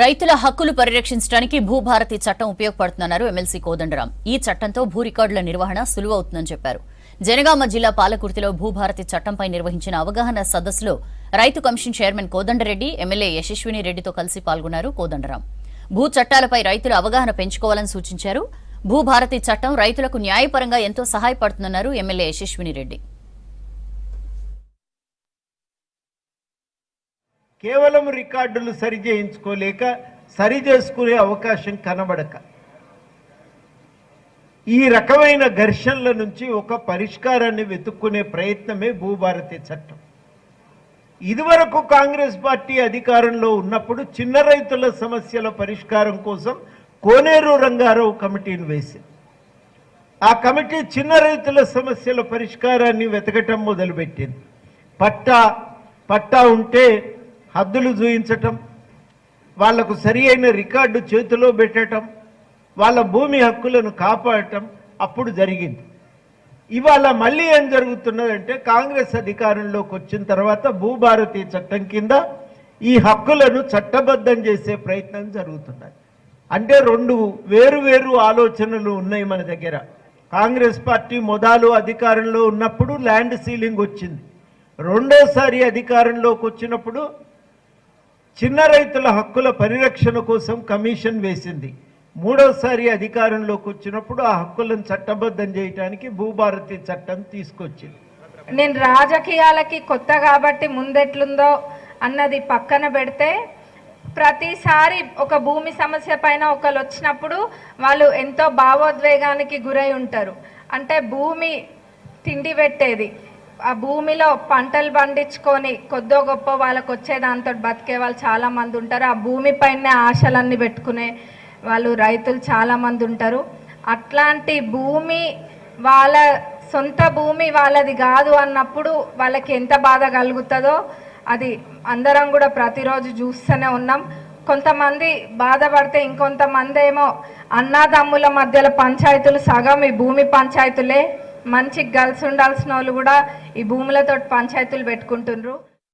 రైతుల హక్కులు పరిరక్షించడానికి భూభారతి చట్టం ఉపయోగపడుతుందన్నారు ఎమ్మెల్సీ కోదండరాం. ఈ చట్టంతో భూ రికార్డుల నిర్వహణ సులువవుతుందని చెప్పారు. జనగామ జిల్లా పాలకుర్తిలో భూభారతి చట్టంపై నిర్వహించిన అవగాహన సదస్సులో రైతు కమిషన్ చైర్మన్ కోదండరెడ్డి, ఎమ్మెల్యే యశస్విని రెడ్డితో కలిసి పాల్గొన్నారు కోదండరాం. భూ చట్టాలపై రైతులు అవగాహన పెంచుకోవాలని సూచించారు. భూభారతి చట్టం రైతులకు న్యాయపరంగా ఎంతో సహాయపడుతుందన్నారు ఎమ్మెల్యే యశస్విని రెడ్డి. కేవలం రికార్డులు సరిచేయించుకోలేక సరిచేసుకునే అవకాశం కనబడక ఈ రకమైన ఘర్షణల నుంచి ఒక పరిష్కారాన్ని వెతుక్కునే ప్రయత్నమే భూభారతి చట్టం. ఇదివరకు కాంగ్రెస్ పార్టీ అధికారంలో ఉన్నప్పుడు చిన్న రైతుల సమస్యల పరిష్కారం కోసం కోనేరు రంగారావు కమిటీని వేసింది. ఆ కమిటీ చిన్న రైతుల సమస్యల పరిష్కారాన్ని వెతకటం మొదలుపెట్టింది. పట్టా ఉంటే హద్దులు చూయించటం, వాళ్లకు సరి అయిన రికార్డు చేతిలో పెట్టడం, వాళ్ళ భూమి హక్కులను కాపాడటం అప్పుడు జరిగింది. ఇవాళ మళ్ళీ ఏం జరుగుతున్నదంటే కాంగ్రెస్ అధికారంలోకి వచ్చిన తర్వాత భూభారతి చట్టం కింద ఈ హక్కులను చట్టబద్ధం చేసే ప్రయత్నం జరుగుతున్నది. అంటే రెండు వేరు ఆలోచనలు ఉన్నాయి మన దగ్గర. కాంగ్రెస్ పార్టీ మొదలు అధికారంలో ఉన్నప్పుడు ల్యాండ్ సీలింగ్ వచ్చింది. రెండోసారి అధికారంలోకి వచ్చినప్పుడు చిన్న రైతుల హక్కుల పరిరక్షణ కోసం కమిషన్ వేసింది. మూడోసారి అధికారంలోకి వచ్చినప్పుడు ఆ హక్కులను చట్టబద్ధం చేయడానికి భూభారతి చట్టం తీసుకొచ్చింది. నేను రాజకీయాలకి కొత్త కాబట్టి ముందెట్లుందో అన్నది పక్కన పెడితే, ప్రతిసారి ఒక భూమి సమస్య పైన ఒకరు వచ్చినప్పుడు వాళ్ళు ఎంతో భావోద్వేగానికి గురై ఉంటారు. అంటే భూమి తిండి పెట్టేది, ఆ భూమిలో పంటలు పండించుకొని కొద్దో గొప్ప వాళ్ళకు వచ్చే దాంతో బతికే వాళ్ళు చాలామంది ఉంటారు. ఆ భూమి పైన ఆశలన్నీ పెట్టుకునే వాళ్ళు రైతులు చాలామంది ఉంటారు. అట్లాంటి భూమి వాళ్ళ సొంత భూమి వాళ్ళది కాదు అన్నప్పుడు వాళ్ళకి ఎంత బాధ కలుగుతుందో అది అందరం కూడా ప్రతిరోజు చూస్తూనే ఉన్నాం. కొంతమంది బాధపడితే ఇంకొంతమంది ఏమో అన్నాదమ్ముల మధ్యలో పంచాయతీలు సగం ఈ భూమి పంచాయతీలే, మంచి కలిసి ఉండాల్సిన వాళ్ళు కూడా ఈ భూములతో పంచాయతీలు పెట్టుకుంటున్నారు.